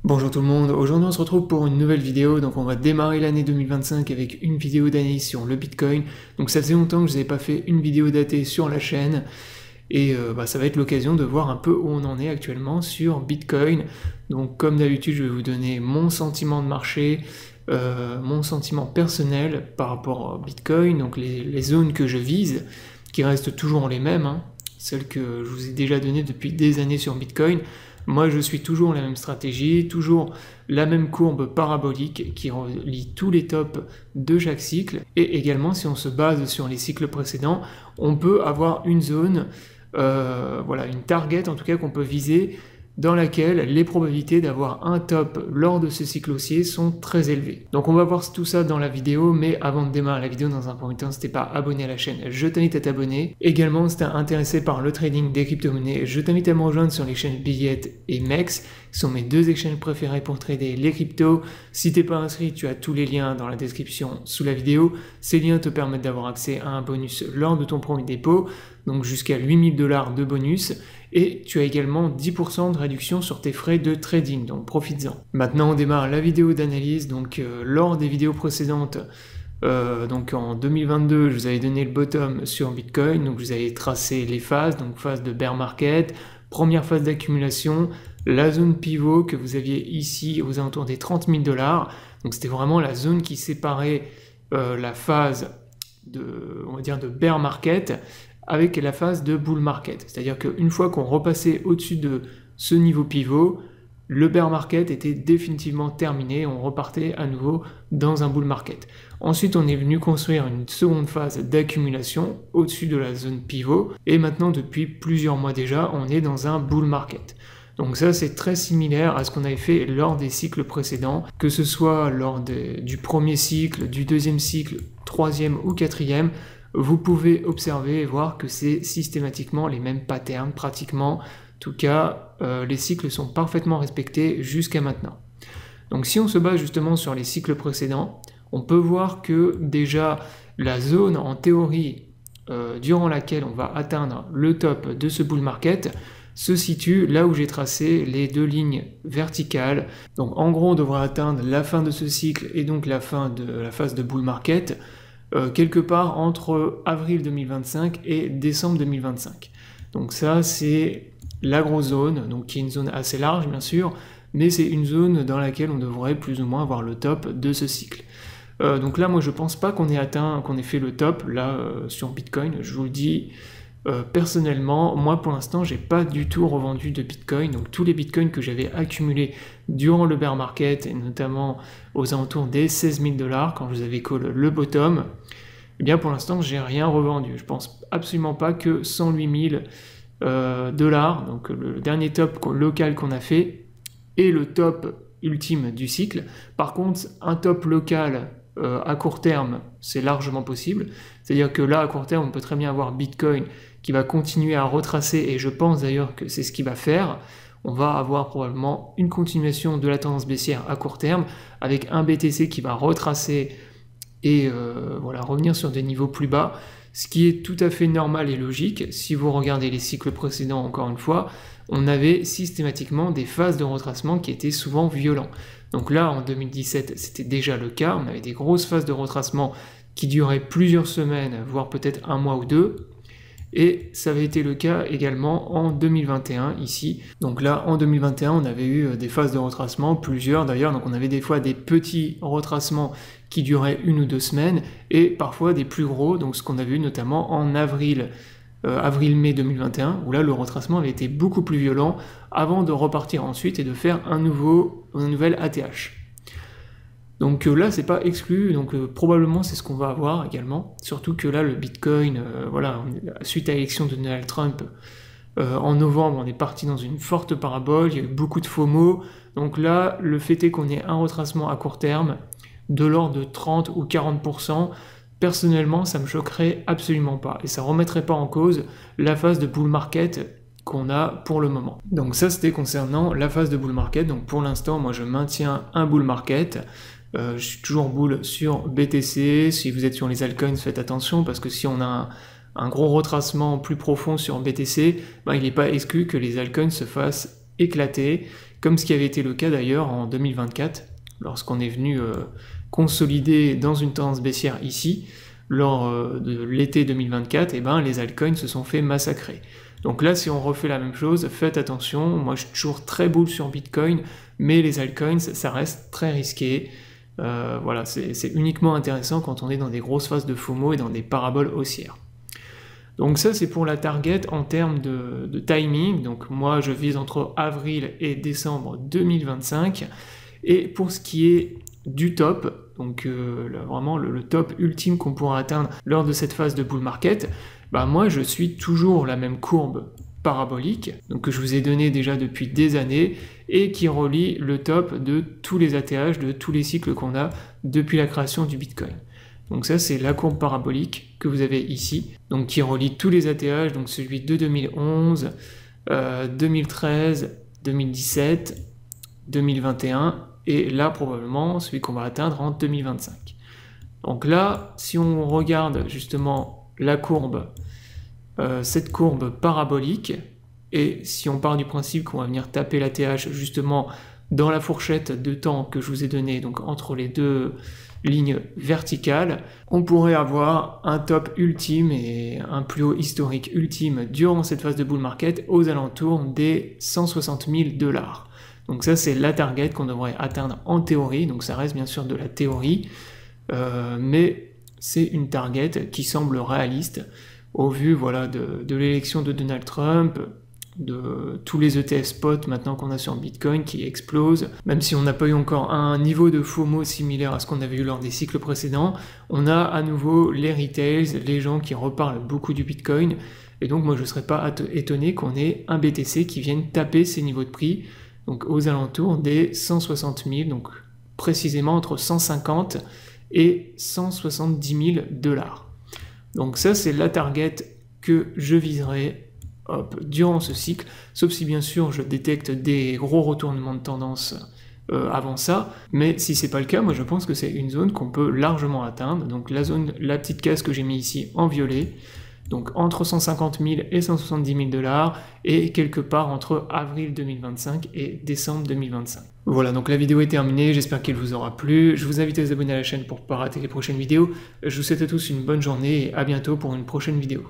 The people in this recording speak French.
Bonjour tout le monde, aujourd'hui on se retrouve pour une nouvelle vidéo, donc on va démarrer l'année 2025 avec une vidéo d'analyse sur le Bitcoin. Donc ça faisait longtemps que je n'avais pas fait une vidéo datée sur la chaîne, et ça va être l'occasion de voir un peu où on en est actuellement sur Bitcoin. Donc comme d'habitude je vais vous donner mon sentiment de marché, mon sentiment personnel par rapport à Bitcoin, donc les zones que je vise, qui restent toujours les mêmes, celles que je vous ai déjà données depuis des années sur Bitcoin. Moi, je suis toujours la même stratégie, toujours la même courbe parabolique qui relie tous les tops de chaque cycle. Et également, si on se base sur les cycles précédents, on peut avoir une zone, une target en tout cas qu'on peut viser, dans laquelle les probabilités d'avoir un top lors de ce cycle haussier sont très élevées. Donc on va voir tout ça dans la vidéo, mais avant de démarrer la vidéo, dans un premier temps, si t'es pas abonné à la chaîne, je t'invite à t'abonner. Également, si t'es intéressé par le trading des crypto-monnaies, je t'invite à me rejoindre sur les chaînes Billette et Mex, qui sont mes deux exchanges préférés pour trader les cryptos. Si t'es pas inscrit, tu as tous les liens dans la description sous la vidéo. Ces liens te permettent d'avoir accès à un bonus lors de ton premier dépôt, donc jusqu'à 8000 $ de bonus, et tu as également 10% de réduction sur tes frais de trading, donc profites-en. Maintenant on démarre la vidéo d'analyse. Donc lors des vidéos précédentes, donc en 2022 je vous avais donné le bottom sur Bitcoin, donc je vous avais tracé les phases, donc phase de bear market, première phase d'accumulation, la zone pivot que vous aviez ici aux alentours des 30 000 $, donc c'était vraiment la zone qui séparait la phase de bear market avec la phase de bull market. C'est-à-dire qu'une fois qu'on repassait au-dessus de ce niveau pivot, le bear market était définitivement terminé, on repartait à nouveau dans un bull market. Ensuite, on est venu construire une seconde phase d'accumulation au-dessus de la zone pivot, et maintenant, depuis plusieurs mois déjà, on est dans un bull market. Donc ça, c'est très similaire à ce qu'on avait fait lors des cycles précédents, que ce soit lors du premier cycle, du deuxième cycle, troisième ou quatrième. Vous pouvez observer et voir que c'est systématiquement les mêmes patterns, pratiquement. En tout cas, les cycles sont parfaitement respectés jusqu'à maintenant. Donc si on se base justement sur les cycles précédents, on peut voir que déjà la zone en théorie durant laquelle on va atteindre le top de ce bull market se situe là où j'ai tracé les deux lignes verticales. Donc en gros, on devrait atteindre la fin de ce cycle et donc la fin de la phase de bull market quelque part entre avril 2025 et décembre 2025. Donc ça, c'est la grosse zone, donc qui est une zone assez large bien sûr, mais c'est une zone dans laquelle on devrait plus ou moins avoir le top de ce cycle. Donc là, moi je pense pas qu'on ait atteint, qu'on ait fait le top là sur Bitcoin, je vous le dis. Personnellement, moi pour l'instant, j'ai pas du tout revendu de Bitcoin, donc tous les Bitcoins que j'avais accumulés durant le bear market, et notamment aux alentours des 16 000 $, quand je vous avais call le bottom, eh bien pour l'instant, j'ai rien revendu. Je pense absolument pas que 108 000 $, donc le dernier top local qu'on a fait, est le top ultime du cycle. Par contre, un top local à court terme, c'est largement possible. C'est-à-dire que là, à court terme, on peut très bien avoir Bitcoin qui va continuer à retracer, et je pense d'ailleurs que c'est ce qu'il va faire. On va avoir probablement une continuation de la tendance baissière à court terme, avec un BTC qui va retracer et revenir sur des niveaux plus bas, ce qui est tout à fait normal et logique. Si vous regardez les cycles précédents, encore une fois, on avait systématiquement des phases de retracement qui étaient souvent violents. Donc là, en 2017, c'était déjà le cas, on avait des grosses phases de retracement qui duraient plusieurs semaines, voire peut-être un mois ou deux, et ça avait été le cas également en 2021 ici. Donc là, en 2021, on avait eu des phases de retracement, plusieurs d'ailleurs, donc on avait des fois des petits retracements qui duraient 1 ou 2 semaines, et parfois des plus gros, donc ce qu'on avait eu notamment en avril-mai 2021, où là le retracement avait été beaucoup plus violent, avant de repartir ensuite et de faire un nouvel ATH. Donc là, c'est pas exclu, donc probablement c'est ce qu'on va avoir également, surtout que là, le Bitcoin, suite à l'élection de Donald Trump, en novembre, on est parti dans une forte parabole, il y a eu beaucoup de FOMO, donc là, le fait est qu'on ait un retracement à court terme de l'ordre de 30 ou 40%, personnellement, ça me choquerait absolument pas, et ça remettrait pas en cause la phase de bull market qu'on a pour le moment. Donc ça, c'était concernant la phase de bull market. Donc pour l'instant, moi je maintiens un bull market. Je suis toujours bull sur BTC. Si vous êtes sur les altcoins, faites attention, parce que si on a un gros retracement plus profond sur BTC, il n'est pas exclu que les altcoins se fassent éclater, comme ce qui avait été le cas d'ailleurs en 2024, lorsqu'on est venu consolider dans une tendance baissière ici, lors de l'été 2024, et ben les altcoins se sont fait massacrer. Donc là, si on refait la même chose, faites attention, moi je suis toujours très bull sur Bitcoin, mais les altcoins, ça reste très risqué. Voilà, c'est uniquement intéressant quand on est dans des grosses phases de FOMO et dans des paraboles haussières. Donc ça, c'est pour la target en termes de timing. Donc moi, je vise entre avril et décembre 2025. Et pour ce qui est du top, donc vraiment le top ultime qu'on pourra atteindre lors de cette phase de bull market, bah moi je suis toujours la même courbe parabolique, donc que je vous ai donné déjà depuis des années, et qui relie le top de tous les ATH, de tous les cycles qu'on a depuis la création du Bitcoin. Donc ça c'est la courbe parabolique que vous avez ici, donc qui relie tous les ATH, donc celui de 2011, 2013, 2017, 2021, et là probablement celui qu'on va atteindre en 2025. Donc là, si on regarde justement la courbe, cette courbe parabolique, et si on part du principe qu'on va venir taper la TH justement dans la fourchette de temps que je vous ai donné, donc entre les deux lignes verticales, on pourrait avoir un top ultime et un plus haut historique ultime durant cette phase de bull market aux alentours des 160 000 $. Donc ça c'est la target qu'on devrait atteindre en théorie, donc ça reste bien sûr de la théorie, mais c'est une target qui semble réaliste au vu voilà, de l'élection de Donald Trump, de tous les ETF spot maintenant qu'on a sur Bitcoin qui explosent, même si on n'a pas eu encore un niveau de FOMO similaire à ce qu'on avait eu lors des cycles précédents, on a à nouveau les retails, les gens qui reparlent beaucoup du Bitcoin, et donc moi je ne serais pas étonné qu'on ait un BTC qui vienne taper ces niveaux de prix, donc aux alentours des 160 000, donc précisément entre 150 et 170 000 $. Donc ça c'est la target que je viserai durant ce cycle, sauf si bien sûr je détecte des gros retournements de tendance avant ça, mais si c'est pas le cas, moi je pense que c'est une zone qu'on peut largement atteindre, donc la petite case que j'ai mis ici en violet, donc entre 150 000 et 170 000 $, et quelque part entre avril 2025 et décembre 2025. Voilà, donc la vidéo est terminée, j'espère qu'elle vous aura plu, je vous invite à vous abonner à la chaîne pour ne pas rater les prochaines vidéos, je vous souhaite à tous une bonne journée et à bientôt pour une prochaine vidéo.